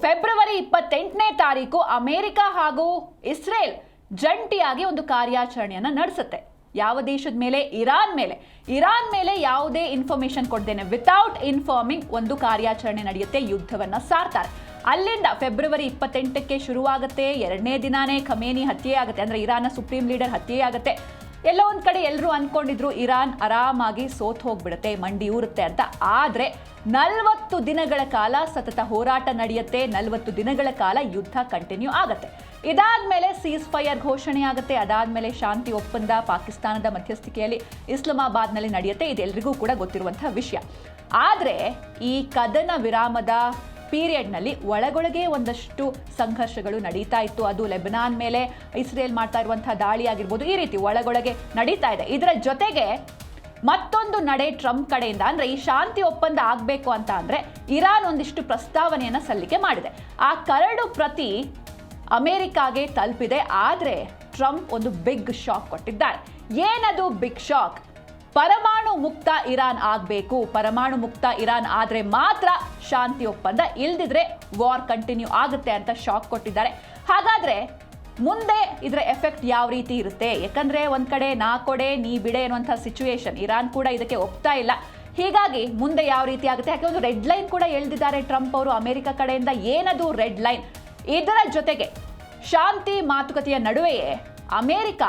February 28ನೇ ತಾರೀಕು America ಹಾಗೂ Israel ಜಂಟಿಯಾಗಿ ಒಂದು ಕಾರ್ಯಾಚರಣೆಯನ್ನು ನಡೆಸುತ್ತೆ. ಯಾವ ದೇಶದ ಮೇಲೆ? ಇರಾನ್ ಮೇಲೆ ಯಾವುದೇ ಇನ್ಫಾರ್ಮೇಶನ್ ಕೊಡ್ದೇನೆ ವಿತೌಟ್ ಇನ್ಫಾರ್ಮಿಂಗ್ ಒಂದು ಕಾರ್ಯಾಚರಣೆ ನಡೆಯುತ್ತೆ, ಯುದ್ಧವನ್ನ ಸಾರ್ತಾರೆ. ಅಲ್ಲಿಂದ ಫೆಬ್ರವರಿ 28ಕ್ಕೆ ಶುರುವಾಗುತ್ತೆ. 2ನೇ ದಿನಾನೇ ಖಮೇನಿ ಹತ್ಯೆ ಆಗುತ್ತೆ, ಅಂದ್ರೆ ಇರಾನ್ನ ಸುಪ್ರೀಂ ಲೀಡರ್ ಹತ್ಯೆ ಆಗುತ್ತೆ. ಎಲ್ಲೋ ಒಂದ್ ಕಡೆ ಎಲ್ಲರೂ ಅನ್ಕೊಂಡಿದ್ರು ಇರಾನ್ ಆರಾಮಾಗಿ ಸೋತ್ ಹೋಗ್ಬಿಡುತ್ತೆ, ಮಂಡಿ ಊರುತ್ತೆ ಅಂತ. ಆದ್ರೆ 40 ದಿನಗಳ ಕಾಲ ಸತತ ಹೋರಾಟ ನಡೆಯುತ್ತೆ. 40 ದಿನಗಳ ಕಾಲ ಯುದ್ಧ ಕಂಟಿನ್ಯೂ ಆಗುತ್ತೆ. ಇದಾದ್ಮೇಲೆ ಸೀಸ್ ಫೈರ್ ಘೋಷಣೆ ಆಗುತ್ತೆ. ಅದಾದ್ಮೇಲೆ ಶಾಂತಿ ಒಪ್ಪಂದ ಪಾಕಿಸ್ತಾನದ ಮಧ್ಯಸ್ಥಿಕೆಯಲ್ಲಿ ಇಸ್ಲಾಮಾಬಾದ್ನಲ್ಲಿ ನಡೆಯುತ್ತೆ. ಇದೆಲ್ಲರಿಗೂ ಕೂಡ ಗೊತ್ತಿರುವಂತಹ ವಿಷಯ. ಆದ್ರೆ ಈ ಕದನ ವಿರಾಮದ ಪೀರಿಯಡ್ನಲ್ಲಿ ಒಳಗೊಳಗೆ ಒಂದಷ್ಟು ಸಂಘರ್ಷಗಳು ನಡೀತಾ ಇತ್ತು. ಅದು ಲೆಬನಾನ್ ಮೇಲೆ ಇಸ್ರೇಲ್ ಮಾಡ್ತಾ ಇರುವಂತಹ ದಾಳಿ ಆಗಿರ್ಬೋದು, ಈ ರೀತಿ ಒಳಗೊಳಗೆ ನಡೀತಾ ಇದೆ. ಇದರ ಜೊತೆಗೆ ಮತ್ತೊಂದು ನಡೆ ಟ್ರಂಪ್ ಕಡೆಯಿಂದ, ಅಂದ್ರೆ ಈ ಶಾಂತಿ ಒಪ್ಪಂದ ಆಗಬೇಕು ಅಂತ ಅಂದ್ರೆ ಇರಾನ್ ಒಂದಿಷ್ಟು ಪ್ರಸ್ತಾವನೆಯನ್ನ ಸಲ್ಲಿಕೆ ಮಾಡಿದೆ. ಆ ಕರಡು ಪ್ರತಿ ಅಮೆರಿಕಾಗೆ ತಲುಪಿದೆ. ಆದ್ರೆ ಟ್ರಂಪ್ ಒಂದು ಬಿಗ್ ಶಾಕ್ ಕೊಟ್ಟಿದ್ದಾರೆ. ಏನದು ಬಿಗ್ ಶಾಕ್? ಪರಮಾಣು ಮುಕ್ತ ಇರಾನ್ ಆಗಬೇಕು. ಪರಮಾಣು ಮುಕ್ತ ಇರಾನ್ ಆದ್ರೆ ಮಾತ್ರ ಶಾಂತಿ ಒಪ್ಪಂದ, ಇಲ್ದಿದ್ರೆ ವಾರ್ ಕಂಟಿನ್ಯೂ ಆಗುತ್ತೆ ಅಂತ ಶಾಕ್ ಕೊಟ್ಟಿದ್ದಾರೆ. ಹಾಗಾದ್ರೆ ಮುಂದೆ ಇದರ ಎಫೆಕ್ಟ್ ಯಾವ ರೀತಿ ಇರುತ್ತೆ? ಯಾಕಂದ್ರೆ ಒಂದ್ ಕಡೆ ನಾ ಕೊಡೆ ನೀ ಬಿಡೆ ಅನ್ನುವಂಥ ಸಿಚುವೇಶನ್, ಇರಾನ್ ಕೂಡ ಇದಕ್ಕೆ ಒಪ್ತಾ ಇಲ್ಲ. ಹೀಗಾಗಿ ಮುಂದೆ ಯಾವ ರೀತಿ ಆಗುತ್ತೆ? ಯಾಕೆ ಒಂದು ರೆಡ್ ಲೈನ್ ಕೂಡ ಎಳೆದಿದ್ದಾರೆ ಟ್ರಂಪ್ ಅವರು ಅಮೆರಿಕ ಕಡೆಯಿಂದ. ಏನದು ರೆಡ್ ಲೈನ್? ಇದರ ಜೊತೆಗೆ ಶಾಂತಿ ಮಾತುಕತೆಯ ನಡುವೆಯೇ ಅಮೆರಿಕ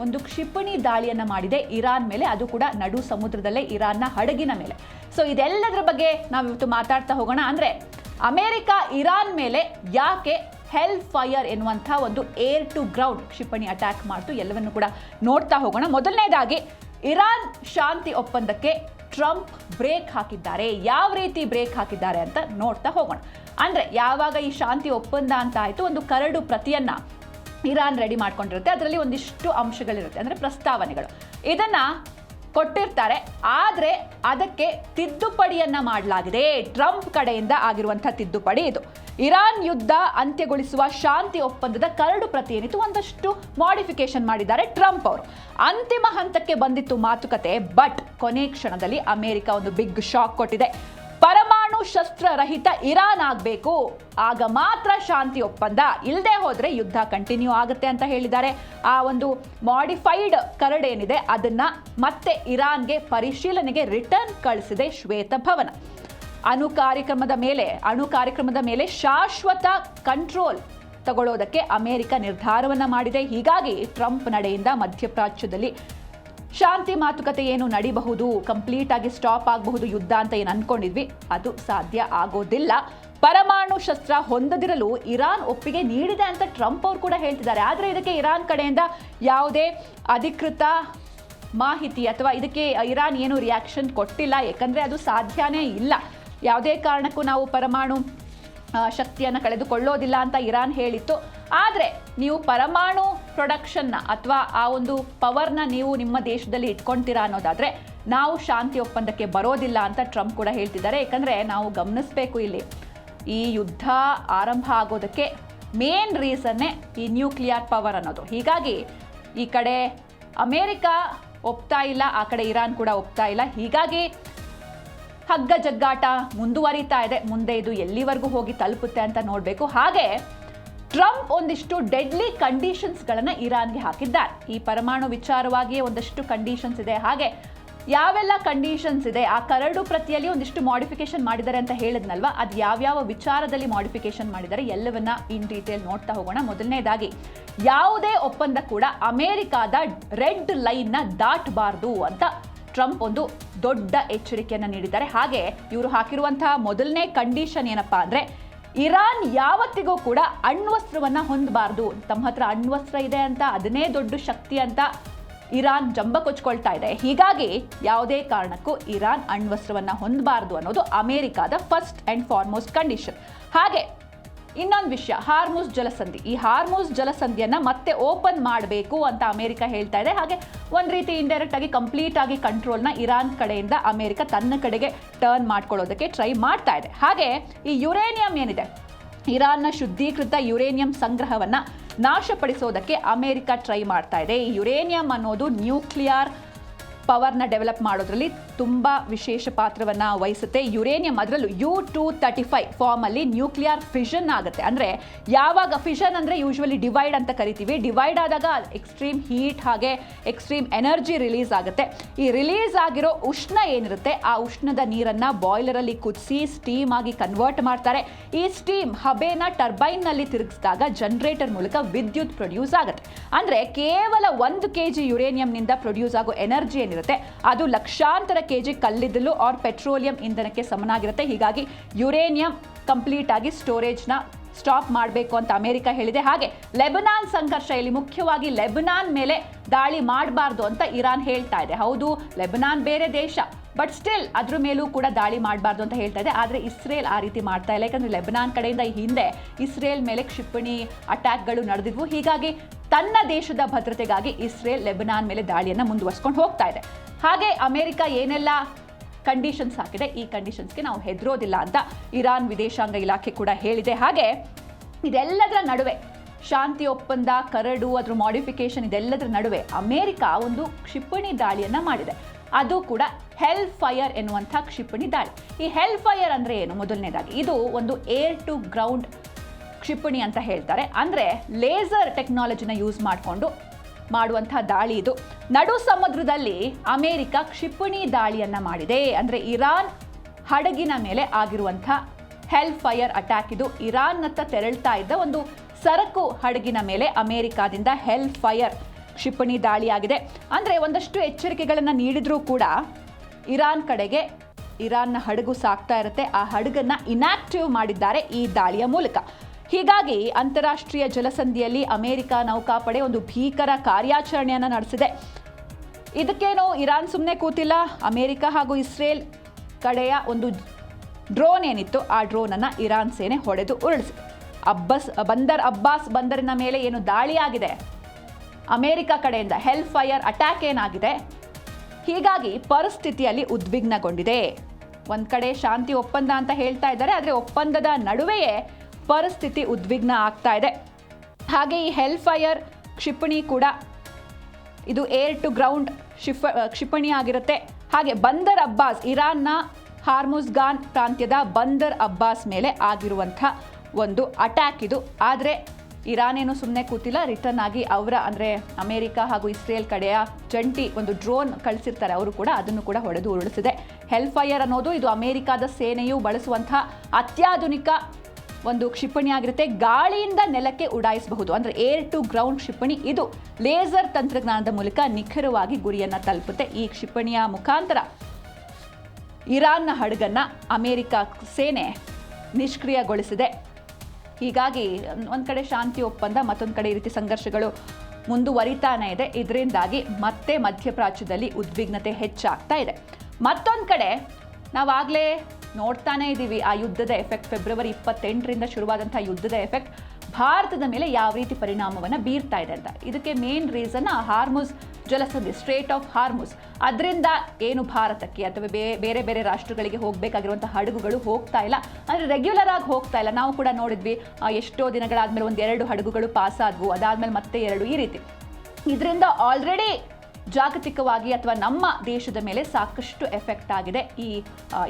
ಒಂದು ಕ್ಷಿಪಣಿ ದಾಳಿಯನ್ನ ಮಾಡಿದೆ ಇರಾನ್ ಮೇಲೆ, ಅದು ಕೂಡ ನಡು ಸಮುದ್ರದಲ್ಲೇ ಇರಾನ್ನ ಹಡಗಿನ ಮೇಲೆ. ಸೊ ಇದೆಲ್ಲದರ ಬಗ್ಗೆ ನಾವಿವತ್ತು ಮಾತಾಡ್ತಾ ಹೋಗೋಣ. ಅಂದ್ರೆ ಅಮೆರಿಕ ಇರಾನ್ ಮೇಲೆ ಯಾಕೆ ಹೆಲ್ ಫೈರ್ ಎನ್ನುವಂಥ ಒಂದು ಏರ್ ಟು ಗ್ರೌಂಡ್ ಕ್ಷಿಪಣಿ ಅಟ್ಯಾಕ್ ಮಾಡ್ತು, ಎಲ್ಲವನ್ನು ಕೂಡ ನೋಡ್ತಾ ಹೋಗೋಣ. ಮೊದಲನೇದಾಗಿ ಇರಾನ್ ಶಾಂತಿ ಒಪ್ಪಂದಕ್ಕೆ ಟ್ರಂಪ್ ಬ್ರೇಕ್ ಹಾಕಿದ್ದಾರೆ. ಯಾವ ರೀತಿ ಬ್ರೇಕ್ ಹಾಕಿದ್ದಾರೆ ಅಂತ ನೋಡ್ತಾ ಹೋಗೋಣ. ಅಂದ್ರೆ ಯಾವಾಗ ಈ ಶಾಂತಿ ಒಪ್ಪಂದ ಅಂತ ಆಯ್ತು, ಒಂದು ಕರಡು ಪ್ರತಿಯನ್ನ ಇರಾನ್ ರೆಡಿ ಮಾಡ್ಕೊಂಡಿರುತ್ತೆ. ಅದರಲ್ಲಿ ಒಂದಿಷ್ಟು ಅಂಶಗಳಿರುತ್ತೆ, ಅಂದ್ರೆ ಪ್ರಸ್ತಾವನೆಗಳು, ಇದನ್ನ ಕೊಟ್ಟಿರ್ತಾರೆ. ಆದ್ರೆ ಅದಕ್ಕೆ ತಿದ್ದುಪಡಿಯನ್ನ ಮಾಡಲಾಗಿದೆ. ಟ್ರಂಪ್ ಕಡೆಯಿಂದ ಆಗಿರುವಂತಹ ತಿದ್ದುಪಡಿ ಇದು. ಇರಾನ್ ಯುದ್ಧ ಅಂತ್ಯಗೊಳಿಸುವ ಶಾಂತಿ ಒಪ್ಪಂದದ ಕರಡು ಪ್ರತಿ ಏನಿತ್ತು, ಒಂದಷ್ಟು ಮಾಡಿಫಿಕೇಶನ್ ಮಾಡಿದ್ದಾರೆ ಟ್ರಂಪ್ ಅವರು. ಅಂತಿಮ ಹಂತಕ್ಕೆ ಬಂದಿತ್ತು ಮಾತುಕತೆ. ಬಟ್ ಕೊನೆ ಕ್ಷಣದಲ್ಲಿ ಅಮೆರಿಕ ಒಂದು ಬಿಗ್ ಶಾಕ್ ಕೊಟ್ಟಿದೆ. ಪರಮಾಣು ಶಸ್ತ್ರ ರಹಿತ ಇರಾನ್ ಆಗಬೇಕು, ಆಗ ಮಾತ್ರ ಶಾಂತಿ ಒಪ್ಪಂದ, ಇಲ್ಲದೆ ಹೋದ್ರೆ ಯುದ್ಧ ಕಂಟಿನ್ಯೂ ಆಗುತ್ತೆ ಅಂತ ಹೇಳಿದ್ದಾರೆ. ಆ ಒಂದು ಮಾಡಿಫೈಡ್ ಕರಡು ಏನಿದೆ ಅದನ್ನ ಮತ್ತೆ ಇರಾನ್ಗೆ ಪರಿಶೀಲನೆಗೆ ರಿಟರ್ನ್ ಕಳಿಸಿದೆ ಶ್ವೇತಭವನ. ಅಣು ಕಾರ್ಯಕ್ರಮದ ಮೇಲೆ ಶಾಶ್ವತ ಕಂಟ್ರೋಲ್ ತಗೊಳ್ಳೋದಕ್ಕೆ ಅಮೆರಿಕ ನಿರ್ಧಾರವನ್ನ ಮಾಡಿದೆ. ಹೀಗಾಗಿ ಟ್ರಂಪ್ ನಡೆಯಿಂದ ಮಧ್ಯಪ್ರಾಚ್ಯದಲ್ಲಿ ಶಾಂತಿ ಮಾತುಕತೆ ಏನು ನಡಿಬಹುದು, ಕಂಪ್ಲೀಟ್ ಆಗಿ ಸ್ಟಾಪ್ ಆಗಬಹುದು ಯುದ್ಧ ಅಂತ ಏನು ಅನ್ಕೊಂಡಿದ್ವಿ, ಅದು ಸಾಧ್ಯ ಆಗೋದಿಲ್ಲ. ಪರಮಾಣು ಶಸ್ತ್ರ ಹೊಂದದಿರಲು ಇರಾನ್ ಒಪ್ಪಿಗೆ ನೀಡಿದೆ ಅಂತ ಟ್ರಂಪ್ ಅವರು ಕೂಡ ಹೇಳ್ತಿದ್ದಾರೆ. ಆದರೆ ಇದಕ್ಕೆ ಇರಾನ್ ಕಡೆಯಿಂದ ಯಾವುದೇ ಅಧಿಕೃತ ಮಾಹಿತಿ ಅಥವಾ ಇದಕ್ಕೆ ಇರಾನ್ ಏನು ರಿಯಾಕ್ಷನ್ ಕೊಟ್ಟಿಲ್ಲ. ಯಾಕಂದ್ರೆ ಅದು ಸಾಧ್ಯನೇ ಇಲ್ಲ. ಯಾವುದೇ ಕಾರಣಕ್ಕೂ ನಾವು ಪರಮಾಣು ಶಕ್ತಿಯನ್ನು ಕಳೆದುಕೊಳ್ಳೋದಿಲ್ಲ ಅಂತ ಇರಾನ್ ಹೇಳಿತ್ತು. ಆದರೆ ನೀವು ಪರಮಾಣು ಪ್ರೊಡಕ್ಷನ್ನ ಅಥವಾ ಆ ಒಂದು ಪವರ್ನ ನೀವು ನಿಮ್ಮ ದೇಶದಲ್ಲಿ ಇಟ್ಕೊಳ್ತೀರಾ ಅನ್ನೋದಾದ್ರೆ ನಾವು ಶಾಂತಿ ಒಪ್ಪಂದಕ್ಕೆ ಬರೋದಿಲ್ಲ ಅಂತ ಟ್ರಂಪ್ ಕೂಡ ಹೇಳ್ತಿದ್ದಾರೆ. ಯಾಕಂದ್ರೆ ನಾವು ಗಮನಿಸಬೇಕು, ಇಲ್ಲಿ ಈ ಯುದ್ಧ ಆರಂಭ ಆಗೋದಕ್ಕೆ ಮೇನ್ ರೀಸನ್ನೇ ಈ ನ್ಯೂಕ್ಲಿಯರ್ ಪವರ್ ಅನ್ನೋದು. ಹೀಗಾಗಿ ಈ ಕಡೆ ಅಮೆರಿಕ ಒಪ್ತಾ ಇಲ್ಲ, ಆ ಕಡೆ ಇರಾನ್ ಕೂಡ ಒಪ್ತಾ ಇಲ್ಲ. ಹೀಗಾಗಿ ಹಗ್ಗ ಜಗ್ಗಾಟ ಮುಂದುವರಿತಾ ಇದೆ. ಮುಂದೆ ಇದು ಎಲ್ಲಿವರೆಗೂ ಹೋಗಿ ತಲುಪುತ್ತೆ ಅಂತ ನೋಡಬೇಕು. ಹಾಗೆ ಟ್ರಂಪ್ ಒಂದಿಷ್ಟು ಡೆಡ್ಲಿ ಕಂಡೀಷನ್ಸ್ಗಳನ್ನು ಇರಾನ್ಗೆ ಹಾಕಿದ್ದಾರೆ. ಈ ಪರಮಾಣು ವಿಚಾರವಾಗಿಯೇ ಒಂದಷ್ಟು ಕಂಡೀಷನ್ಸ್ ಇದೆ. ಹಾಗೆ ಯಾವೆಲ್ಲ ಕಂಡೀಷನ್ಸ್ ಇದೆ, ಆ ಕರಡು ಪ್ರತಿಯಲ್ಲಿ ಒಂದಿಷ್ಟು ಮಾಡಿಫಿಕೇಶನ್ ಮಾಡಿದ್ದಾರೆ ಅಂತ ಹೇಳಿದ್ನಲ್ವಾ, ಅದು ಯಾವ್ಯಾವ ವಿಚಾರದಲ್ಲಿ ಮಾಡಿಫಿಕೇಶನ್ ಮಾಡಿದ್ದಾರೆ ಎಲ್ಲವನ್ನ ಇನ್ ಡೀಟೇಲ್ ನೋಡ್ತಾ ಹೋಗೋಣ. ಮೊದಲನೇದಾಗಿ, ಯಾವುದೇ ಒಪ್ಪಂದ ಕೂಡ ಅಮೆರಿಕಾದ ರೆಡ್ ಲೈನ್ನ ದಾಟಬಾರ್ದು ಅಂತ ಟ್ರಂಪ್ ಒಂದು ದೊಡ್ಡ ಎಚ್ಚರಿಕೆಯನ್ನು ನೀಡಿದ್ದಾರೆ. ಹಾಗೆ ಇವರು ಹಾಕಿರುವಂತಹ ಮೊದಲನೇ ಕಂಡೀಷನ್ ಏನಪ್ಪಾ ಅಂದ್ರೆ, ಇರಾನ್ ಯಾವತ್ತಿಗೂ ಕೂಡ ಅಣ್ವಸ್ತ್ರವನ್ನ ಹೊಂದಬಾರ್ದು. ತಮ್ಮ ಹತ್ರ ಅಣ್ವಸ್ತ್ರ ಇದೆ ಅಂತ, ಅದನ್ನೇ ದೊಡ್ಡ ಶಕ್ತಿ ಅಂತ ಇರಾನ್ ಜಂಬ ಕೊಚ್ಕೊಳ್ತಾ ಇದೆ. ಹೀಗಾಗಿ ಯಾವುದೇ ಕಾರಣಕ್ಕೂ ಇರಾನ್ ಅಣ್ವಸ್ತ್ರವನ್ನ ಹೊಂದಬಾರ್ದು ಅನ್ನೋದು ಅಮೆರಿಕಾದ ಫಸ್ಟ್ ಅಂಡ್ ಫಾರ್ಮೋಸ್ಟ್ ಕಂಡೀಷನ್. ಹಾಗೆ ಇನ್ನೊಂದು ವಿಷಯ, ಹಾರ್ಮುಜ್ ಜಲಸಂಧಿ. ಈ ಹಾರ್ಮುಜ್ ಜಲಸಂಧಿಯನ್ನ ಮತ್ತೆ ಓಪನ್ ಮಾಡಬೇಕು ಅಂತ ಅಮೆರಿಕ ಹೇಳ್ತಾ ಇದೆ. ಹಾಗೆ ಒಂದು ರೀತಿ ಇಂಡೈರೆಕ್ಟ್ ಆಗಿ ಕಂಪ್ಲೀಟ್ ಆಗಿ ಕಂಟ್ರೋಲ್ನ ಇರಾನ್ ಕಡೆಯಿಂದ ಅಮೆರಿಕ ತನ್ನ ಕಡೆಗೆ ಟರ್ನ್ ಮಾಡ್ಕೊಳ್ಳೋದಕ್ಕೆ ಟ್ರೈ ಮಾಡ್ತಾ ಇದೆ. ಹಾಗೆ ಈ ಯುರೇನಿಯಂ ಏನಿದೆ, ಇರಾನ್ನ ಶುದ್ಧೀಕೃತ ಯುರೇನಿಯಂ ಸಂಗ್ರಹವನ್ನ ನಾಶಪಡಿಸೋದಕ್ಕೆ ಅಮೆರಿಕ ಟ್ರೈ ಮಾಡ್ತಾ ಇದೆ. ಈ ಯುರೇನಿಯಂ ಅನ್ನೋದು ನ್ಯೂಕ್ಲಿಯರ್ ಪವರ್ನ ಡೆವಲಪ್ ಮಾಡೋದ್ರಲ್ಲಿ ತುಂಬ ವಿಶೇಷ ಪಾತ್ರವನ್ನು ವಹಿಸುತ್ತೆ. ಯುರೇನಿಯಂ ಅದರಲ್ಲೂ U-235 ಫಾರ್ಮಲ್ಲಿ ನ್ಯೂಕ್ಲಿಯರ್ ಫಿಷನ್ ಆಗುತ್ತೆ. ಅಂದರೆ ಯಾವಾಗ ಫಿಷನ್ ಅಂದರೆ ಯೂಶ್ವಲಿ ಡಿವೈಡ್ ಅಂತ ಕರಿತೀವಿ. ಡಿವೈಡ್ ಆದಾಗ ಎಕ್ಸ್ಟ್ರೀಮ್ ಹೀಟ್ ಹಾಗೆ ಎಕ್ಸ್ಟ್ರೀಮ್ ಎನರ್ಜಿ ರಿಲೀಸ್ ಆಗುತ್ತೆ. ಈ ರಿಲೀಸ್ ಆಗಿರೋ ಉಷ್ಣ ಏನಿರುತ್ತೆ ಆ ಉಷ್ಣದ ನೀರನ್ನು ಬಾಯ್ಲರಲ್ಲಿ ಕುದಿಸಿ ಸ್ಟೀಮ್ ಆಗಿ ಕನ್ವರ್ಟ್ ಮಾಡ್ತಾರೆ. ಈ ಸ್ಟೀಮ್ ಹಬೆನ ಟರ್ಬೈನ್ನಲ್ಲಿ ತಿರುಗಿಸಿದಾಗ ಜನರೇಟರ್ ಮೂಲಕ ವಿದ್ಯುತ್ ಪ್ರೊಡ್ಯೂಸ್ ಆಗುತ್ತೆ. ಅಂದರೆ ಕೇವಲ 1 kg ಯುರೇನಿಯಂನಿಂದ ಪ್ರೊಡ್ಯೂಸ್ ಆಗೋ ಎನರ್ಜಿ ಏನಿರುತ್ತೆ ಅದು ಲಕ್ಷಾಂತರ kg ಕಲ್ಲಿದ್ದಲು ಆರ್ ಪೆಟ್ರೋಲಿಯಂ ಇಂಧನಕ್ಕೆ ಸಮನಾಗಿರುತ್ತೆ. ಹೀಗಾಗಿ ಯುರೇನಿಯಂ ಕಂಪ್ಲೀಟ್ ಆಗಿ ಸ್ಟೋರೇಜ್ನ ಸ್ಟಾಪ್ ಮಾಡಬೇಕು ಅಂತ ಅಮೆರಿಕ ಹೇಳಿದೆ. ಹಾಗೆ ಲೆಬನಾನ್ ಸಂಘರ್ಷ, ಇಲ್ಲಿ ಮುಖ್ಯವಾಗಿ ಲೆಬನಾನ್ ಮೇಲೆ ದಾಳಿ ಮಾಡಬಾರ್ದು ಅಂತ ಇರಾನ್ ಹೇಳ್ತಾ ಇದೆ. ಹೌದು, ಲೆಬನಾನ್ ಬೇರೆ ದೇಶ, ಬಟ್ ಸ್ಟಿಲ್ ಅದ್ರ ಮೇಲೂ ಕೂಡ ದಾಳಿ ಮಾಡಬಾರ್ದು ಅಂತ ಹೇಳ್ತಾ ಇದೆ. ಆದರೆ ಇಸ್ರೇಲ್ ಆ ರೀತಿ ಮಾಡ್ತಾ ಇಲ್ಲ. ಯಾಕಂದರೆ ಲೆಬನಾನ್ ಕಡೆಯಿಂದ ಈ ಹಿಂದೆ ಇಸ್ರೇಲ್ ಮೇಲೆ ಕ್ಷಿಪಣಿ ಅಟ್ಯಾಕ್ಗಳು ನಡೆದಿದ್ವು. ಹೀಗಾಗಿ ತನ್ನ ದೇಶದ ಭದ್ರತೆಗಾಗಿ ಇಸ್ರೇಲ್ ಲೆಬನಾನ್ ಮೇಲೆ ದಾಳಿಯನ್ನು ಮುಂದುವರ್ಸ್ಕೊಂಡು ಹೋಗ್ತಾ ಇದೆ. ಹಾಗೆ ಅಮೆರಿಕ ಏನೆಲ್ಲ ಕಂಡೀಷನ್ಸ್ ಹಾಕಿದೆ, ಈ ಕಂಡೀಷನ್ಸ್ಗೆ ನಾವು ಹೆದರೋದಿಲ್ಲ ಅಂತ ಇರಾನ್ ವಿದೇಶಾಂಗ ಇಲಾಖೆ ಕೂಡ ಹೇಳಿದೆ. ಹಾಗೆ ಇದೆಲ್ಲದರ ನಡುವೆ ಶಾಂತಿ ಒಪ್ಪಂದ, ಕರಡು, ಅದ್ರ ಮಾಡಿಫಿಕೇಶನ್ ಇದೆಲ್ಲದರ ನಡುವೆ ಅಮೆರಿಕ ಒಂದು ಕ್ಷಿಪಣಿ ದಾಳಿಯನ್ನು ಮಾಡಿದೆ. ಅದು ಕೂಡ ಹೆಲ್ ಫೈರ್ ಎನ್ನುವಂಥ ಕ್ಷಿಪಣಿ ದಾಳಿ. ಈ ಹೆಲ್ ಫೈರ್ ಅಂದರೆ ಏನು? ಮೊದಲನೇದಾಗಿ ಇದು ಒಂದು ಏರ್ ಟು ಗ್ರೌಂಡ್ ಕ್ಷಿಪಣಿ ಅಂತ ಹೇಳ್ತಾರೆ. ಅಂದರೆ ಲೇಸರ್ ಟೆಕ್ನಾಲಜಿನ ಯೂಸ್ ಮಾಡಿಕೊಂಡು ಮಾಡುವಂಥ ದಾಳಿ ಇದು. ನಡು ಸಮುದ್ರದಲ್ಲಿ ಅಮೆರಿಕ ಕ್ಷಿಪಣಿ ದಾಳಿಯನ್ನು ಮಾಡಿದೆ. ಅಂದರೆ ಇರಾನ್ ಹಡಗಿನ ಮೇಲೆ ಆಗಿರುವಂಥ ಹೆಲ್ ಫೈರ್ ಅಟ್ಯಾಕ್ ಇದು. ಇರಾನ್ನತ್ತ ತೆರಳ್ತಾ ಇದ್ದ ಒಂದು ಸರಕು ಹಡಗಿನ ಮೇಲೆ ಅಮೆರಿಕಾದಿಂದ ಹೆಲ್ ಫೈರ್ ಕ್ಷಿಪಣಿ ದಾಳಿಯಾಗಿದೆ. ಅಂದರೆ ಒಂದಷ್ಟು ಎಚ್ಚರಿಕೆಗಳನ್ನು ನೀಡಿದರೂ ಕೂಡ ಇರಾನ್ ಕಡೆಗೆ ಇರಾನ್ನ ಹಡಗು ಸಾಗ್ತಾ ಇರುತ್ತೆ. ಆ ಹಡಗನ್ನು ಇನ್ಆಕ್ಟಿವ್ ಮಾಡಿದ್ದಾರೆ ಈ ದಾಳಿಯ ಮೂಲಕ. ಹೀಗಾಗಿ ಅಂತಾರಾಷ್ಟ್ರೀಯ ಜಲಸಂಧಿಯಲ್ಲಿ ಅಮೆರಿಕ ನೌಕಾಪಡೆ ಒಂದು ಭೀಕರ ಕಾರ್ಯಾಚರಣೆಯನ್ನು ನಡೆಸಿದೆ. ಇದಕ್ಕೇನೋ ಇರಾನ್ ಸುಮ್ಮನೆ ಕೂತಿಲ್ಲ. ಅಮೆರಿಕ ಹಾಗೂ ಇಸ್ರೇಲ್ ಕಡೆಯ ಒಂದು ಡ್ರೋನ್ ಏನಿತ್ತು ಆ ಡ್ರೋನನ್ನು ಇರಾನ್ ಸೇನೆ ಹೊಡೆದು ಉರುಳಿಸಿದೆ. ಬಂದರ್ ಅಬ್ಬಾಸ್ ಬಂದರಿನ ಮೇಲೆ ಏನು ದಾಳಿಯಾಗಿದೆ ಅಮೆರಿಕ ಕಡೆಯಿಂದ, ಹೆಲ್ ಫೈರ್ ಅಟ್ಯಾಕ್ ಏನಾಗಿದೆ, ಹೀಗಾಗಿ ಪರಿಸ್ಥಿತಿಯಲ್ಲಿ ಉದ್ವಿಗ್ನಗೊಂಡಿದೆ. ಒಂದು ಕಡೆ ಶಾಂತಿ ಒಪ್ಪಂದ ಅಂತ ಹೇಳ್ತಾ ಇದ್ದಾರೆ, ಆದರೆ ಒಪ್ಪಂದದ ನಡುವೆಯೇ ಪರಿಸ್ಥಿತಿ ಉದ್ವಿಗ್ನ ಆಗ್ತಾ ಇದೆ. ಹಾಗೆ ಈ ಹೆಲ್ ಫೈರ್ ಕ್ಷಿಪಣಿ ಕೂಡ ಇದು ಏರ್ ಟು ಗ್ರೌಂಡ್ ಕ್ಷಿಪಣಿ ಆಗಿರುತ್ತೆ. ಹಾಗೆ ಬಂದರ್ ಅಬ್ಬಾಸ್, ಇರಾನ್ನ ಹಾರ್ಮುಜ್ಗಾನ್ ಪ್ರಾಂತ್ಯದ ಬಂದರ್ ಅಬ್ಬಾಸ್ ಮೇಲೆ ಆಗಿರುವಂಥ ಒಂದು ಅಟ್ಯಾಕ್ ಇದು. ಆದರೆ ಇರಾನ್ ಏನು ಸುಮ್ಮನೆ ಕೂತಿಲ್ಲ. ರಿಟರ್ನ್ ಆಗಿ ಅಂದರೆ ಅಮೆರಿಕ ಹಾಗೂ ಇಸ್ರೇಲ್ ಕಡೆಯ ಜಂಟಿ ಒಂದು ಡ್ರೋನ್ ಕಳಿಸಿರ್ತಾರೆ, ಅವರು ಕೂಡ ಅದನ್ನು ಕೂಡ ಹೊಡೆದು ಉರುಳಿಸಿದೆ. ಹೆಲ್ ಫೈರ್ ಅನ್ನೋದು ಇದು ಅಮೆರಿಕದ ಸೇನೆಯು ಬಳಸುವಂತಹ ಅತ್ಯಾಧುನಿಕ ಒಂದು ಕ್ಷಿಪಣಿ ಆಗಿರುತ್ತೆ. ಗಾಳಿಯಿಂದ ನೆಲಕ್ಕೆ ಉಡಾಯಿಸಬಹುದು. ಅಂದರೆ ಏರ್ ಟು ಗ್ರೌಂಡ್ ಕ್ಷಿಪಣಿ ಇದು. ಲೇಸರ್ ತಂತ್ರಜ್ಞಾನದ ಮೂಲಕ ನಿಖರವಾಗಿ ಗುರಿಯನ್ನು ತಲುಪುತ್ತೆ. ಈ ಕ್ಷಿಪಣಿಯ ಮುಖಾಂತರ ಇರಾನ್ನ ಹಡಗನ್ನು ಅಮೆರಿಕ ಸೇನೆ ನಿಷ್ಕ್ರಿಯಗೊಳಿಸಿದೆ. ಹೀಗಾಗಿ ಒಂದು ಕಡೆ ಶಾಂತಿ ಒಪ್ಪಂದ, ಮತ್ತೊಂದು ಕಡೆ ಈ ರೀತಿ ಸಂಘರ್ಷಗಳು ಮುಂದುವರಿತಾನೇ ಇದೆ. ಇದರಿಂದಾಗಿ ಮತ್ತೆ ಮಧ್ಯಪ್ರಾಚ್ಯದಲ್ಲಿ ಉದ್ವಿಗ್ನತೆ ಹೆಚ್ಚಾಗ್ತಾ ಇದೆ. ಮತ್ತೊಂದು ಕಡೆ ನಾವಾಗಲೇ ನೋಡ್ತಾನೇ ಇದ್ದೀವಿ ಆ ಯುದ್ಧದ ಎಫೆಕ್ಟ್. ಫೆಬ್ರವರಿ 28ರಿಂದ ಶುರುವಾದಂಥ ಯುದ್ಧದ ಎಫೆಕ್ಟ್ ಭಾರತದ ಮೇಲೆ ಯಾವ ರೀತಿ ಪರಿಣಾಮವನ್ನು ಬೀರ್ತಾ ಇದೆ ಅಂತ. ಇದಕ್ಕೆ ಮೇನ್ ರೀಸನ್ ಹಾರ್ಮುಜ್ ಜಲಸಂಧಿ, ಸ್ಟ್ರೇಟ್ ಆಫ್ ಹಾರ್ಮುಜ್. ಅದರಿಂದ ಏನು ಭಾರತಕ್ಕೆ ಅಥವಾ ಬೇರೆ ಬೇರೆ ರಾಷ್ಟ್ರಗಳಿಗೆ ಹೋಗಬೇಕಾಗಿರುವಂಥ ಹಡಗುಗಳು ಹೋಗ್ತಾ ಇಲ್ಲ, ಅಂದರೆ ರೆಗ್ಯುಲರ್ ಆಗಿ ಹೋಗ್ತಾ ಇಲ್ಲ. ನಾವು ಕೂಡ ನೋಡಿದ್ವಿ, ಎಷ್ಟೋ ದಿನಗಳಾದಮೇಲೆ 1-2 ಹಡಗುಗಳು ಪಾಸ್ ಆದವು, ಅದಾದಮೇಲೆ ಮತ್ತೆ 2, ಈ ರೀತಿ. ಇದರಿಂದ ಆಲ್ರೆಡಿ ಜಾಗತಿಕವಾಗಿ ಅಥವಾ ನಮ್ಮ ದೇಶದ ಮೇಲೆ ಸಾಕಷ್ಟು ಎಫೆಕ್ಟ್ ಆಗಿದೆ ಈ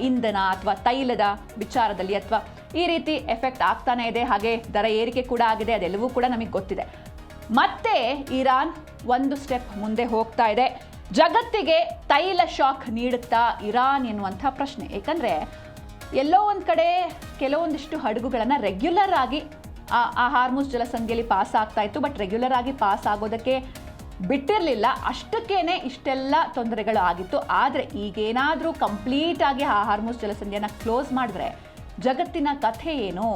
ಇಂಧನ ಅಥವಾ ತೈಲದ ವಿಚಾರದಲ್ಲಿ, ಅಥವಾ ಈ ರೀತಿ ಎಫೆಕ್ಟ್ ಆಗ್ತಾನೆ ಇದೆ. ಹಾಗೆ ದರ ಏರಿಕೆ ಕೂಡ ಆಗಿದೆ, ಅದೆಲ್ಲವೂ ಕೂಡ ನಮಗೆ ಗೊತ್ತಿದೆ. ಮತ್ತೆ ಇರಾನ್ ಒಂದು ಸ್ಟೆಪ್ ಮುಂದೆ ಹೋಗ್ತಾ ಇದೆ. ಜಗತ್ತಿಗೆ ತೈಲ ಶಾಕ್ ನೀಡುತ್ತಾ ಇರಾನ್ ಎನ್ನುವಂಥ ಪ್ರಶ್ನೆ. ಏಕೆಂದರೆ ಎಲ್ಲೋ ಒಂದು ಕಡೆ ಕೆಲವೊಂದಿಷ್ಟು ಹಡಗುಗಳನ್ನು ರೆಗ್ಯುಲರ್ ಆಗಿ ಆ ಹಾರ್ಮುಜ್ ಜಲಸಂಧಿಯಲ್ಲಿ ಪಾಸ್ ಆಗ್ತಾ ಇತ್ತು, ಬಟ್ ರೆಗ್ಯುಲರ್ ಆಗಿ ಪಾಸ್ ಆಗೋದಕ್ಕೆ ಬಿಟ್ಟಿರಲಿಲ್ಲ. ಅಷ್ಟಕ್ಕೇನೆ ಇಷ್ಟೆಲ್ಲ ತೊಂದರೆಗಳು ಆಗಿತ್ತು. ಆದರೆ ಈಗೇನಾದರೂ ಕಂಪ್ಲೀಟ್ ಆಗಿ ಆ ಹಾರ್ಮುಜ್ ಜಲಸಂಧಿಯನ್ನು ಕ್ಲೋಸ್ ಮಾಡಿದ್ರೆ ಜಗತ್ತಿನ ಕಥೆ ಏನು?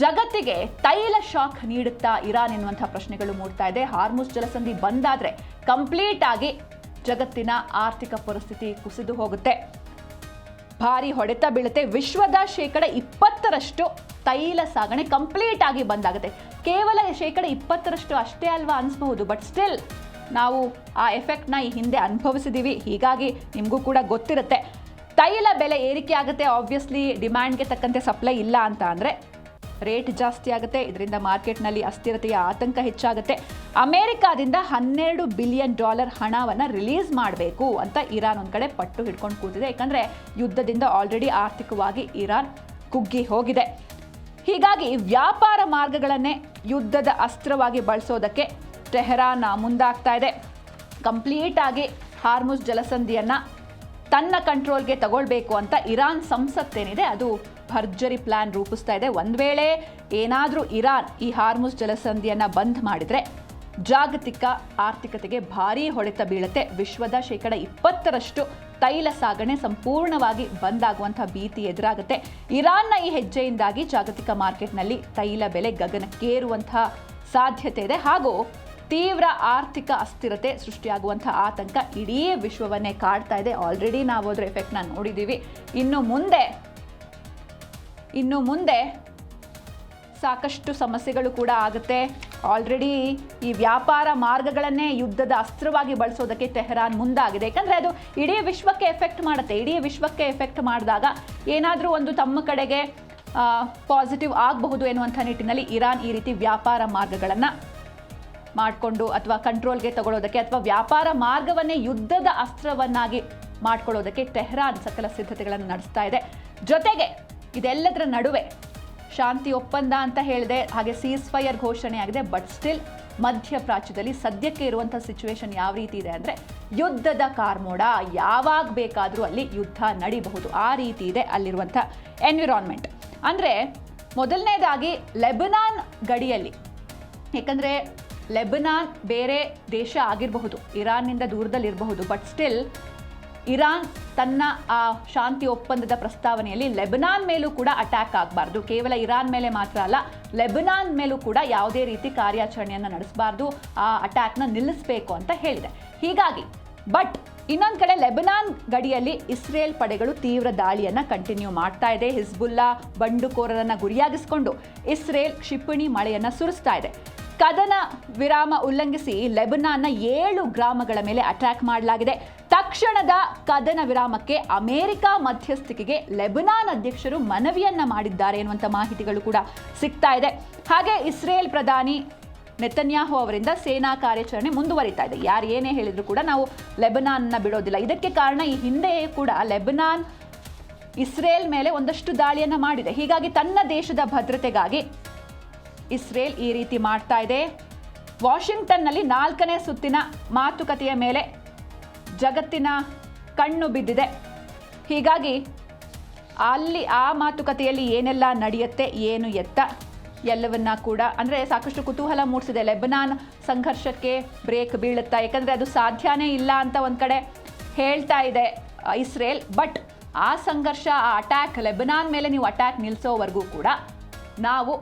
ಜಗತ್ತಿಗೆ ತೈಲ ಶಾಕ್ ನೀಡುತ್ತಾ ಇರಾನ್ ಎನ್ನುವಂಥ ಪ್ರಶ್ನೆಗಳು ಮೂಡ್ತಾ ಇದೆ. ಹಾರ್ಮುಜ್ ಜಲಸಂಧಿ ಬಂದಾದರೆ ಕಂಪ್ಲೀಟ್ ಆಗಿ ಜಗತ್ತಿನ ಆರ್ಥಿಕ ಪರಿಸ್ಥಿತಿ ಕುಸಿದು ಹೋಗುತ್ತೆ, ಭಾರಿ ಹೊಡೆತ ಬೀಳುತ್ತೆ. ವಿಶ್ವದ 20% ತೈಲ ಸಾಗಣೆ ಕಂಪ್ಲೀಟ್ ಆಗಿ ಬಂದಾಗುತ್ತೆ. ಕೇವಲ 20% ಅಷ್ಟೇ ಅಲ್ವಾ ಅನಿಸ್ಬಹುದು, ಬಟ್ ಸ್ಟಿಲ್ ನಾವು ಆ ಎಫೆಕ್ಟ್ನ ಈ ಹಿಂದೆ ಅನುಭವಿಸಿದ್ದೀವಿ. ಹೀಗಾಗಿ ನಿಮಗೂ ಕೂಡ ಗೊತ್ತಿರುತ್ತೆ. ತೈಲ ಬೆಲೆ ಏರಿಕೆ ಆಗುತ್ತೆ. ಆಬ್ವಿಯಸ್ಲಿ ಡಿಮ್ಯಾಂಡ್ಗೆ ತಕ್ಕಂತೆ ಸಪ್ಲೈ ಇಲ್ಲ ಅಂತ ಅಂದರೆ ರೇಟ್ ಜಾಸ್ತಿ ಆಗುತ್ತೆ, ಇದರಿಂದ ಮಾರ್ಕೆಟ್ನಲ್ಲಿ ಅಸ್ಥಿರತೆಯ ಆತಂಕ ಹೆಚ್ಚಾಗುತ್ತೆ. ಅಮೆರಿಕಾದಿಂದ $12 ಬಿಲಿಯನ್ ಹಣವನ್ನು ರಿಲೀಸ್ ಮಾಡಬೇಕು ಅಂತ ಇರಾನ್ ಒಂದು ಕಡೆ ಪಟ್ಟು ಹಿಡ್ಕೊಂಡು ಕೂತಿದೆ. ಯಾಕಂದರೆ ಯುದ್ಧದಿಂದ ಆಲ್ರೆಡಿ ಆರ್ಥಿಕವಾಗಿ ಇರಾನ್ ಕುಗ್ಗಿ ಹೋಗಿದೆ. ಹೀಗಾಗಿ ವ್ಯಾಪಾರ ಮಾರ್ಗಗಳನ್ನೇ ಯುದ್ಧದ ಅಸ್ತ್ರವಾಗಿ ಬಳಸೋದಕ್ಕೆ ಟೆಹರಾನ್ ಮುಂದಾಗ್ತಾ ಇದೆ. ಕಂಪ್ಲೀಟ್ ಆಗಿ ಹಾರ್ಮುಜ್ ಜಲಸಂಧಿಯನ್ನು ತನ್ನ ಕಂಟ್ರೋಲ್ಗೆ ತಗೊಳ್ಬೇಕು ಅಂತ ಇರಾನ್ ಸಂಸತ್ತೇನಿದೆ ಅದು ಭರ್ಜರಿ ಪ್ಲಾನ್ ರೂಪಿಸ್ತಾ ಇದೆ. ಒಂದು ವೇಳೆ ಏನಾದರೂ ಇರಾನ್ ಈ ಹಾರ್ಮುಜ್ ಜಲಸಂಧಿಯನ್ನು ಬಂದ್ ಮಾಡಿದರೆ ಜಾಗತಿಕ ಆರ್ಥಿಕತೆಗೆ ಭಾರೀ ಹೊಡೆತ ಬೀಳುತ್ತೆ. ವಿಶ್ವದ 20% ತೈಲ ಸಾಗಣೆ ಸಂಪೂರ್ಣವಾಗಿ ಬಂದ್ ಆಗುವಂಥ ಭೀತಿ ಎದುರಾಗುತ್ತೆ. ಇರಾನ್ನ ಈ ಹೆಜ್ಜೆಯಿಂದಾಗಿ ಜಾಗತಿಕ ಮಾರ್ಕೆಟ್ನಲ್ಲಿ ತೈಲ ಬೆಲೆ ಗಗನಕ್ಕೇರುವಂತಹ ಸಾಧ್ಯತೆ ಇದೆ. ಹಾಗೂ ತೀವ್ರ ಆರ್ಥಿಕ ಅಸ್ಥಿರತೆ ಸೃಷ್ಟಿಯಾಗುವಂಥ ಆತಂಕ ಇಡೀ ವಿಶ್ವವನ್ನೇ ಕಾಡ್ತಾ ಇದೆ. ಆಲ್ರೆಡಿ ನಾವು ಅದರ ಎಫೆಕ್ಟ್ನ ನೋಡಿದ್ದೀವಿ. ಇನ್ನು ಮುಂದೆ ಸಾಕಷ್ಟು ಸಮಸ್ಯೆಗಳು ಕೂಡ ಆಗುತ್ತೆ. ಆಲ್ರೆಡಿ ಈ ವ್ಯಾಪಾರ ಮಾರ್ಗಗಳನ್ನೇ ಯುದ್ಧದ ಅಸ್ತ್ರವಾಗಿ ಬಳಸೋದಕ್ಕೆ ಟೆಹರಾನ್ ಮುಂದಾಗಿದೆ. ಯಾಕಂದರೆ ಅದು ಇಡೀ ವಿಶ್ವಕ್ಕೆ ಎಫೆಕ್ಟ್ ಮಾಡುತ್ತೆ. ಇಡೀ ವಿಶ್ವಕ್ಕೆ ಎಫೆಕ್ಟ್ ಮಾಡಿದಾಗ ಏನಾದರೂ ಒಂದು ತಮ್ಮ ಕಡೆಗೆ ಪಾಸಿಟಿವ್ ಆಗಬಹುದು ಎನ್ನುವಂಥ ನಿಟ್ಟಿನಲ್ಲಿ ಇರಾನ್ ಈ ರೀತಿ ವ್ಯಾಪಾರ ಮಾರ್ಗಗಳನ್ನು ಮಾಡಿಕೊಂಡು ಅಥವಾ ಕಂಟ್ರೋಲ್ಗೆ ತಗೊಳ್ಳೋದಕ್ಕೆ ಅಥವಾ ವ್ಯಾಪಾರ ಮಾರ್ಗವನ್ನೇ ಯುದ್ಧದ ಅಸ್ತ್ರವನ್ನಾಗಿ ಮಾಡ್ಕೊಳ್ಳೋದಕ್ಕೆ ಟೆಹರಾನ್ ಸಕಲ ಸಿದ್ಧತೆಗಳನ್ನು ನಡೆಸ್ತಾ ಇದೆ. ಜೊತೆಗೆ ಇದೆಲ್ಲದರ ನಡುವೆ ಶಾಂತಿ ಒಪ್ಪಂದ ಅಂತ ಹೇಳಿದೆ, ಹಾಗೆ ಸೀಸ್ ಫೈರ್ ಘೋಷಣೆ ಆಗಿದೆ. ಬಟ್ ಸ್ಟಿಲ್ ಮಧ್ಯಪ್ರಾಚ್ಯದಲ್ಲಿ ಸದ್ಯಕ್ಕೆ ಇರುವಂಥ ಸಿಚುವೇಶನ್ ಯಾವ ರೀತಿ ಇದೆ ಅಂದರೆ ಯುದ್ಧದ ಕಾರ್ಮೋಡ, ಯಾವಾಗ ಬೇಕಾದರೂ ಅಲ್ಲಿ ಯುದ್ಧ ನಡೀಬಹುದು, ಆ ರೀತಿ ಇದೆ ಅಲ್ಲಿರುವಂಥ ಎನ್ವಿರಾನ್ಮೆಂಟ್. ಅಂದರೆ ಮೊದಲನೇದಾಗಿ ಲೆಬನಾನ್ ಗಡಿಯಲ್ಲಿ, ಯಾಕಂದರೆ ಲೆಬನಾನ್ ಬೇರೆ ದೇಶ ಆಗಿರಬಹುದು, ಇರಾನ್ನಿಂದ ದೂರದಲ್ಲಿರಬಹುದು, ಬಟ್ ಸ್ಟಿಲ್ ಇರಾನ್ ತನ್ನ ಆ ಶಾಂತಿ ಒಪ್ಪಂದದ ಪ್ರಸ್ತಾವನೆಯಲ್ಲಿ ಲೆಬನಾನ್ ಮೇಲೂ ಕೂಡ ಅಟ್ಯಾಕ್ ಆಗಬಾರ್ದು. ಕೇವಲ ಇರಾನ್ ಮೇಲೆ ಮಾತ್ರ ಅಲ್ಲ, ಲೆಬನಾನ್ ಮೇಲೂ ಕೂಡ ಯಾವುದೇ ರೀತಿ ಕಾರ್ಯಾಚರಣೆಯನ್ನು ನಡೆಸಬಾರ್ದು, ಆ ಅಟ್ಯಾಕ್ನ ನಿಲ್ಲಿಸಬೇಕು ಅಂತ ಹೇಳಿದೆ. ಹೀಗಾಗಿ ಬಟ್ ಇನ್ನೊಂದು ಕಡೆ ಲೆಬನಾನ್ ಗಡಿಯಲ್ಲಿ ಇಸ್ರೇಲ್ ಪಡೆಗಳು ತೀವ್ರ ದಾಳಿಯನ್ನು ಕಂಟಿನ್ಯೂ ಮಾಡ್ತಾ ಇದೆ. ಹಿಜ್ಬುಲ್ಲಾ ಬಂಡುಕೋರರನ್ನು ಗುರಿಯಾಗಿಸಿಕೊಂಡು ಇಸ್ರೇಲ್ ಕ್ಷಿಪಣಿ ಮಳೆಯನ್ನು ಸುರಿಸ್ತಾ ಇದೆ. ಕದನ ವಿರಾಮ ಉಲ್ಲಂಘಿಸಿ ಲೆಬನಾನ್ನ 7 ಗ್ರಾಮಗಳ ಮೇಲೆ ಅಟ್ಯಾಕ್ ಮಾಡಲಾಗಿದೆ. ತಕ್ಷಣದ ಕದನ ವಿರಾಮಕ್ಕೆ ಅಮೆರಿಕ ಮಧ್ಯಸ್ಥಿಕೆಗೆ ಲೆಬನಾನ್ ಅಧ್ಯಕ್ಷರು ಮನವಿಯನ್ನ ಮಾಡಿದ್ದಾರೆ ಎನ್ನುವಂಥ ಮಾಹಿತಿಗಳು ಕೂಡ ಸಿಗ್ತಾ ಇದೆ. ಹಾಗೆ ಇಸ್ರೇಲ್ ಪ್ರಧಾನಿ ನೆತನ್ಯಾಹು ಅವರಿಂದ ಸೇನಾ ಕಾರ್ಯಾಚರಣೆ ಮುಂದುವರಿತಾ ಇದೆ. ಯಾರು ಏನೇ ಹೇಳಿದ್ರು ಕೂಡ ನಾವು ಲೆಬನಾನ್ನ ಬಿಡೋದಿಲ್ಲ. ಇದಕ್ಕೆ ಕಾರಣ ಈ ಹಿಂದೆಯೇ ಕೂಡ ಲೆಬನಾನ್ ಇಸ್ರೇಲ್ ಮೇಲೆ ಒಂದಷ್ಟು ದಾಳಿಯನ್ನು ಮಾಡಿದೆ. ಹೀಗಾಗಿ ತನ್ನ ದೇಶದ ಭದ್ರತೆಗಾಗಿ ಇಸ್ರೇಲ್ ಈ ರೀತಿ ಮಾಡ್ತಾ ಇದೆ. ವಾಷಿಂಗ್ಟನ್ನಲ್ಲಿ 4ನೇ ಸುತ್ತಿನ ಮಾತುಕತೆಯ ಮೇಲೆ ಜಗತ್ತಿನ ಕಣ್ಣು ಬಿದ್ದಿದೆ. ಹೀಗಾಗಿ ಅಲ್ಲಿ ಆ ಮಾತುಕತೆಯಲ್ಲಿ ಏನೆಲ್ಲ ನಡೆಯುತ್ತೆ, ಏನು ಎತ್ತ ಎಲ್ಲವನ್ನ ಕೂಡ ಅಂದರೆ ಸಾಕಷ್ಟು ಕುತೂಹಲ ಮೂಡಿಸಿದೆ. ಲೆಬನಾನ್ ಸಂಘರ್ಷಕ್ಕೆ ಬ್ರೇಕ್ ಬೀಳುತ್ತಾ, ಯಾಕಂದರೆ ಅದು ಸಾಧ್ಯನೇ ಇಲ್ಲ ಅಂತ ಒಂದು ಕಡೆ ಹೇಳ್ತಾ ಇದೆ ಇಸ್ರೇಲ್. ಬಟ್ ಆ ಸಂಘರ್ಷ, ಆ ಅಟ್ಯಾಕ್, ಲೆಬನಾನ್ ಮೇಲೆ ನೀವು ಅಟ್ಯಾಕ್ ನಿಲ್ಲಿಸೋವರೆಗೂ ಕೂಡ ನಾವು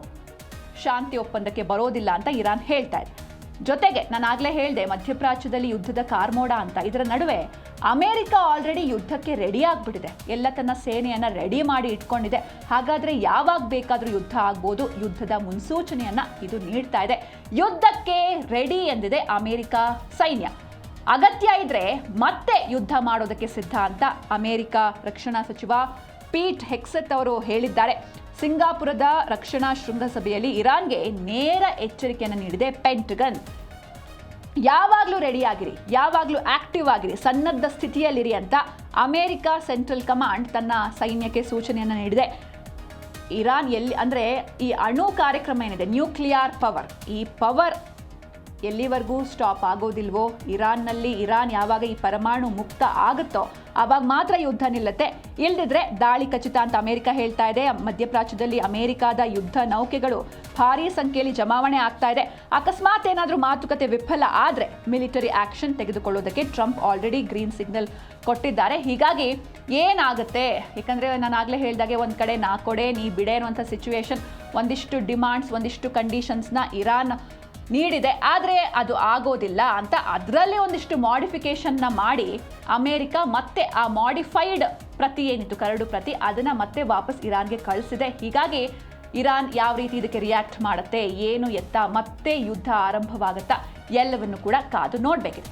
ಶಾಂತಿ ಒಪ್ಪಂದಕ್ಕೆ ಬರೋದಿಲ್ಲ ಅಂತ ಇರಾನ್ ಹೇಳ್ತಾ ಇದೆ. ಜೊತೆಗೆ ನಾನು ಆಗಲೇ ಹೇಳಿದೆ ಮಧ್ಯಪ್ರಾಚ್ಯದಲ್ಲಿ ಯುದ್ಧದ ಕಾರ್ಮೋಡ ಅಂತ. ಇದರ ನಡುವೆ ಅಮೆರಿಕ ಆಲ್ರೆಡಿ ಯುದ್ಧಕ್ಕೆ ರೆಡಿ ಆಗಿಬಿಟ್ಟಿದೆ, ಎಲ್ಲ ತನ್ನ ಸೇನೆಯನ್ನು ರೆಡಿ ಮಾಡಿ ಇಟ್ಕೊಂಡಿದೆ. ಹಾಗಾದರೆ ಯಾವಾಗ ಬೇಕಾದರೂ ಯುದ್ಧ ಆಗ್ಬೋದು, ಯುದ್ಧದ ಮುನ್ಸೂಚನೆಯನ್ನು ಇದು ನೀಡ್ತಾ ಇದೆ. ಯುದ್ಧಕ್ಕೆ ರೆಡಿ ಎಂದಿದೆ ಅಮೆರಿಕ ಸೈನ್ಯ. ಅಗತ್ಯ ಇದ್ರೆ ಮತ್ತೆ ಯುದ್ಧ ಮಾಡೋದಕ್ಕೆ ಸಿದ್ಧ ಅಂತ ಅಮೆರಿಕ ರಕ್ಷಣಾ ಸಚಿವ ಪೀಟ್ ಹೆಕ್ಸೆಟ್ ಅವರು ಹೇಳಿದ್ದಾರೆ. ಸಿಂಗಾಪುರದ ರಕ್ಷಣಾ ಶೃಂಗಸಭೆಯಲ್ಲಿ ಇರಾನ್ಗೆ ನೇರ ಎಚ್ಚರಿಕೆಯನ್ನು ನೀಡಿದೆ ಪೆಂಟಗನ್. ಯಾವಾಗಲೂ ರೆಡಿಯಾಗಿರಿ, ಯಾವಾಗಲೂ ಆಕ್ಟಿವ್ ಆಗಿರಿ, ಸನ್ನದ್ಧ ಸ್ಥಿತಿಯಲ್ಲಿರಿ ಅಂತ ಅಮೆರಿಕ ಸೆಂಟ್ರಲ್ ಕಮಾಂಡ್ ತನ್ನ ಸೈನ್ಯಕ್ಕೆ ಸೂಚನೆಯನ್ನು ನೀಡಿದೆ. ಇರಾನ್ ಎಲ್ಲಿ ಅಂದರೆ ಈ ಅಣು ಕಾರ್ಯಕ್ರಮ ಏನಿದೆ, ನ್ಯೂಕ್ಲಿಯರ್ ಪವರ್, ಈ ಪವರ್ ಎಲ್ಲಿವರೆಗೂ ಸ್ಟಾಪ್ ಆಗೋದಿಲ್ವೋ, ಇರಾನ್ ಯಾವಾಗ ಈ ಪರಮಾಣು ಮುಕ್ತ ಆಗುತ್ತೋ ಆವಾಗ ಮಾತ್ರ ಯುದ್ಧ ನಿಲ್ಲುತ್ತೆ, ಇಲ್ದಿದ್ರೆ ದಾಳಿ ಖಚಿತ ಅಂತ ಅಮೆರಿಕ ಹೇಳ್ತಾ ಇದೆ. ಮಧ್ಯಪ್ರಾಚ್ಯದಲ್ಲಿ ಅಮೆರಿಕದ ಯುದ್ಧ ನೌಕೆಗಳು ಭಾರೀ ಸಂಖ್ಯೆಯಲ್ಲಿ ಜಮಾವಣೆ ಆಗ್ತಾ ಇದೆ. ಅಕಸ್ಮಾತ್ ಏನಾದರೂ ಮಾತುಕತೆ ವಿಫಲ ಆದರೆ ಮಿಲಿಟರಿ ಆಕ್ಷನ್ ತೆಗೆದುಕೊಳ್ಳೋದಕ್ಕೆ ಟ್ರಂಪ್ ಆಲ್ರೆಡಿ ಗ್ರೀನ್ ಸಿಗ್ನಲ್ ಕೊಟ್ಟಿದ್ದಾರೆ. ಹೀಗಾಗಿ ಏನಾಗುತ್ತೆ, ಯಾಕಂದರೆ ನಾನು ಆಗಲೇ ಹೇಳಿದಾಗೆ ಒಂದು ಕಡೆ ನಾ ಕೊಡೆ ನೀ ಬಿಡೆ ಅನ್ನುವಂಥ ಸಿಚುವೇಶನ್, ಒಂದಿಷ್ಟು ಡಿಮಾಂಡ್ಸ್, ಒಂದಿಷ್ಟು ಕಂಡೀಷನ್ಸ್ನ ಇರಾನ್ ನೀಡಿದೆ. ಆದರೆ ಅದು ಆಗೋದಿಲ್ಲ ಅಂತ ಅದರಲ್ಲೇ ಒಂದಿಷ್ಟು ಮಾಡಿಫಿಕೇಷನ್ನ ಮಾಡಿ ಅಮೆರಿಕ ಮತ್ತೆ ಆ ಮಾಡಿಫೈಡ್ ಪ್ರತಿ ಏನಿತ್ತು, ಕರಡು ಪ್ರತಿ, ಅದನ್ನು ಮತ್ತೆ ವಾಪಸ್ ಇರಾನ್ಗೆ ಕಳಿಸಿದೆ. ಹೀಗಾಗಿ ಇರಾನ್ ಯಾವ ರೀತಿ ಇದಕ್ಕೆ ರಿಯಾಕ್ಟ್ ಮಾಡುತ್ತೆ, ಏನು ಎತ್ತ, ಮತ್ತೆ ಯುದ್ಧ ಆರಂಭವಾಗುತ್ತಾ, ಎಲ್ಲವನ್ನು ಕೂಡ ಕಾದು ನೋಡಬೇಕಿದೆ.